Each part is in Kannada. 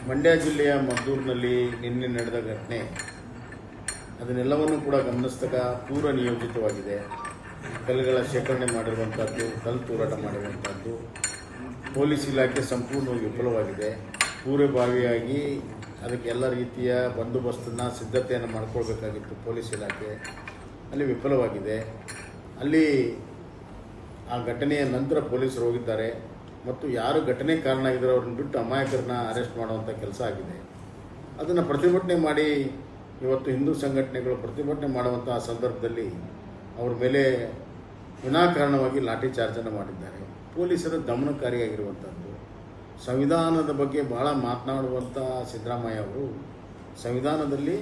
ಮಂಡ್ಯ ಜಿಲ್ಲೆಯ ಮದ್ದೂರಿನಲ್ಲಿ ನಿನ್ನೆ ನಡೆದ ಘಟನೆ ಅದನ್ನೆಲ್ಲವನ್ನೂ ಕೂಡ ಗಮನಿಸಿದಾಗ ಪೂರ್ವ ನಿಯೋಜಿತವಾಗಿದೆ. ಕಲ್ಲುಗಳ ಶೇಖರಣೆ ಮಾಡಿರುವಂಥದ್ದು, ಕಲ್ಲು ತೂರಾಟ ಮಾಡಿರುವಂಥದ್ದು, ಪೊಲೀಸ್ ಇಲಾಖೆ ಸಂಪೂರ್ಣವಾಗಿ ವಿಫಲವಾಗಿದೆ. ಪೂರ್ವಭಾವಿಯಾಗಿ ಅದಕ್ಕೆ ಎಲ್ಲ ರೀತಿಯ ಬಂದೋಬಸ್ತನ್ನು ಸಿದ್ಧತೆಯನ್ನು ಮಾಡಿಕೊಳ್ಬೇಕಾಗಿತ್ತು ಪೊಲೀಸ್ ಇಲಾಖೆ, ಅಲ್ಲಿ ವಿಫಲವಾಗಿದೆ. ಅಲ್ಲಿ ಆ ಘಟನೆಯ ನಂತರ ಪೊಲೀಸರು ಹೋಗಿದ್ದಾರೆ ಮತ್ತು ಯಾರು ಘಟನೆ ಕಾರಣ ಆಗಿದ್ದಾರೆ ಅವ್ರನ್ನ ಬಿಟ್ಟು ಅಮಾಯಕರನ್ನ ಅರೆಸ್ಟ್ ಮಾಡುವಂಥ ಕೆಲಸ ಆಗಿದೆ. ಅದನ್ನು ಪ್ರತಿಭಟನೆ ಮಾಡಿ ಇವತ್ತು ಹಿಂದೂ ಸಂಘಟನೆಗಳು ಪ್ರತಿಭಟನೆ ಮಾಡುವಂಥ ಸಂದರ್ಭದಲ್ಲಿ ಅವ್ರ ಮೇಲೆ ವಿನಾಕಾರಣವಾಗಿ ಲಾಠಿ ಚಾರ್ಜನ್ನು ಮಾಡಿದ್ದಾರೆ. ಪೊಲೀಸರ ದಮನಕಾರಿಯಾಗಿರುವಂಥದ್ದು. ಸಂವಿಧಾನದ ಬಗ್ಗೆ ಭಾಳ ಮಾತನಾಡುವಂಥ ಸಿದ್ದರಾಮಯ್ಯ ಅವರು ಸಂವಿಧಾನದಲ್ಲಿ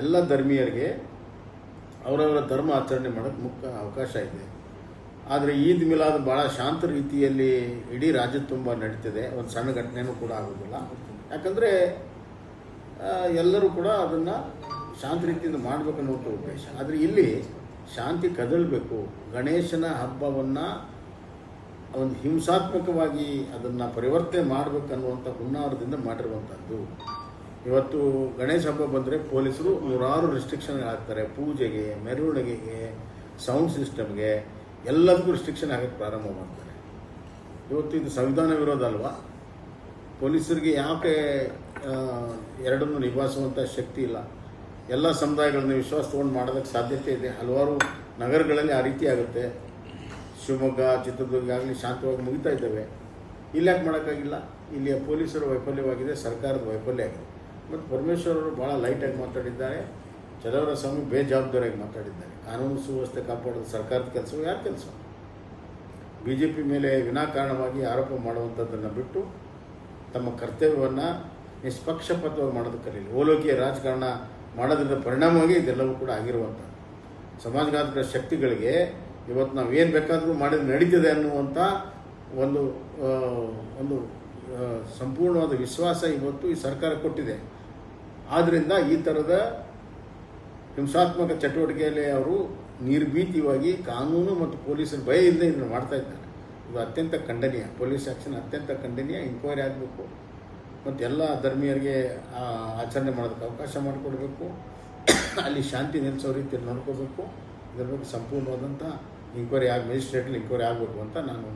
ಎಲ್ಲ ಧರ್ಮೀಯರಿಗೆ ಅವರವರ ಧರ್ಮ ಆಚರಣೆ ಮಾಡೋಕ್ಕೆ ಮುಖ್ಯ ಅವಕಾಶ ಇದೆ. ಆದರೆ ಈದ್ ಮಿಲಾದ್ ಭಾಳ ಶಾಂತ ರೀತಿಯಲ್ಲಿ ಇಡೀ ರಾಜ್ಯ ತುಂಬ ನಡೀತಿದೆ. ಒಂದು ಸಣ್ಣ ಘಟನೆಯೂ ಕೂಡ ಆಗೋದಿಲ್ಲ. ಯಾಕಂದರೆ ಎಲ್ಲರೂ ಕೂಡ ಅದನ್ನು ಶಾಂತ ರೀತಿಯಿಂದ ಮಾಡಬೇಕನ್ನುವಂಥ ಉದ್ದೇಶ. ಆದರೆ ಇಲ್ಲಿ ಶಾಂತಿ ಕದಳಬೇಕು. ಗಣೇಶನ ಹಬ್ಬವನ್ನು ಒಂದು ಹಿಂಸಾತ್ಮಕವಾಗಿ ಅದನ್ನು ಪರಿವರ್ತನೆ ಮಾಡಬೇಕನ್ನುವಂಥ ಹುನ್ನಾರದಿಂದ ಮಾಡಿರುವಂಥದ್ದು. ಇವತ್ತು ಗಣೇಶ ಹಬ್ಬ ಬಂದರೆ ಪೊಲೀಸರು ನೂರಾರು ರಿಸ್ಟ್ರಿಕ್ಷನ್ ಹಾಕ್ತಾರೆ. ಪೂಜೆಗೆ, ಮೆರವಣಿಗೆಗೆ, ಸೌಂಡ್ ಸಿಸ್ಟಮ್ಗೆ ಎಲ್ಲದಕ್ಕೂ ರಿಸ್ಟ್ರಿಕ್ಷನ್ ಹಾಕೋಕ್ಕೆ ಪ್ರಾರಂಭ ಮಾಡ್ತಾರೆ. ಇವತ್ತು ಇದು ಸಂವಿಧಾನ ವಿರೋಧ ಅಲ್ವಾ? ಪೊಲೀಸರಿಗೆ ಯಾಕೆ ಎರಡನ್ನೂ ನಿಭಾಯಿಸುವಂಥ ಶಕ್ತಿ ಇಲ್ಲ? ಎಲ್ಲ ಸಮುದಾಯಗಳನ್ನು ವಿಶ್ವಾಸ ತೊಗೊಂಡು ಮಾಡೋದಕ್ಕೆ ಸಾಧ್ಯತೆ ಇದೆ. ಹಲವಾರು ನಗರಗಳಲ್ಲಿ ಆ ರೀತಿ ಆಗುತ್ತೆ. ಶಿವಮೊಗ್ಗ, ಚಿತ್ರದುರ್ಗ ಆಗಲಿ ಶಾಂತವಾಗಿ ಮುಗಿತಾ ಇದ್ದಾವೆ. ಇಲ್ಲಿ ಯಾಕೆ ಮಾಡೋಕ್ಕಾಗಿಲ್ಲ? ಇಲ್ಲಿಯ ಪೊಲೀಸರ ವೈಫಲ್ಯವಾಗಿದೆ, ಸರ್ಕಾರದ ವೈಫಲ್ಯ ಆಗಿದೆ. ಮತ್ತು ಪರಮೇಶ್ವರ್ ಅವರು ಭಾಳ ಲೈಟಾಗಿ ಮಾತಾಡಿದ್ದಾರೆ. ಚಲವರಸ್ವಾಮಿ ಬೇಜವಾಬ್ದಾರಿಯಾಗಿ ಮಾತಾಡಿದ್ದಾರೆ. ಕಾನೂನು ಸುವ್ಯವಸ್ಥೆ ಕಾಪಾಡೋದು ಸರ್ಕಾರದ ಕೆಲಸ, ಯಾರ ಕೆಲಸ? BJP ಮೇಲೆ ವಿನಾಕಾರಣವಾಗಿ ಆರೋಪ ಮಾಡುವಂಥದ್ದನ್ನು ಬಿಟ್ಟು ತಮ್ಮ ಕರ್ತವ್ಯವನ್ನು ನಿಷ್ಪಕ್ಷಪಾತವಾಗಿ ಮಾಡೋದಕ್ಕೆ ಕಲೀಲಿ. ಓಲೋಕಿಯ ರಾಜಕಾರಣ ಮಾಡೋದ್ರಿಂದ ಪರಿಣಾಮವಾಗಿ ಇದೆಲ್ಲವೂ ಕೂಡ ಆಗಿರುವಂಥದ್ದು. ಸಮಾಜಘಾತಕ ಶಕ್ತಿಗಳಿಗೆ ಇವತ್ತು ನಾವು ಏನು ಬೇಕಾದರೂ ಮಾಡಿದ್ರೆ ನಡೀತದೆ ಅನ್ನುವಂಥ ಒಂದು ಸಂಪೂರ್ಣವಾದ ವಿಶ್ವಾಸ ಇವತ್ತು ಈ ಸರ್ಕಾರ ಕೊಟ್ಟಿದೆ. ಆದ್ದರಿಂದ ಈ ಥರದ ಹಿಂಸಾತ್ಮಕ ಚಟುವಟಿಕೆಯಲ್ಲಿ ಅವರು ನಿರ್ಭೀತಿಯಾಗಿ ಕಾನೂನು ಮತ್ತು ಪೊಲೀಸರ ಭಯ ಇಲ್ಲದೆ ಇದನ್ನು ಮಾಡ್ತಾ ಇದ್ದಾರೆ. ಇದು ಅತ್ಯಂತ ಖಂಡನೀಯ. ಪೊಲೀಸ್ ಆ್ಯಕ್ಷನ್ ಅತ್ಯಂತ ಖಂಡನೀಯ. ಇನ್ಕ್ವೈರಿ ಆಗಬೇಕು ಮತ್ತು ಎಲ್ಲ ಧರ್ಮೀಯರಿಗೆ ಆಚರಣೆ ಮಾಡೋದಕ್ಕೆ ಅವಕಾಶ ಮಾಡಿಕೊಡ್ಬೇಕು. ಅಲ್ಲಿ ಶಾಂತಿ ನೆಲೆಸೋ ರೀತಿಯಲ್ಲಿ ನೋಡ್ಕೋಬೇಕು. ಇದರ ಬಗ್ಗೆ ಸಂಪೂರ್ಣವಾದಂಥ ಇನ್ಕ್ವೈರಿ ಮ್ಯಾಜಿಸ್ಟ್ರೇಟಲ್ಲಿ ಇನ್ಕ್ವೈರಿ ಆಗಬೇಕು ಅಂತ ನಾನು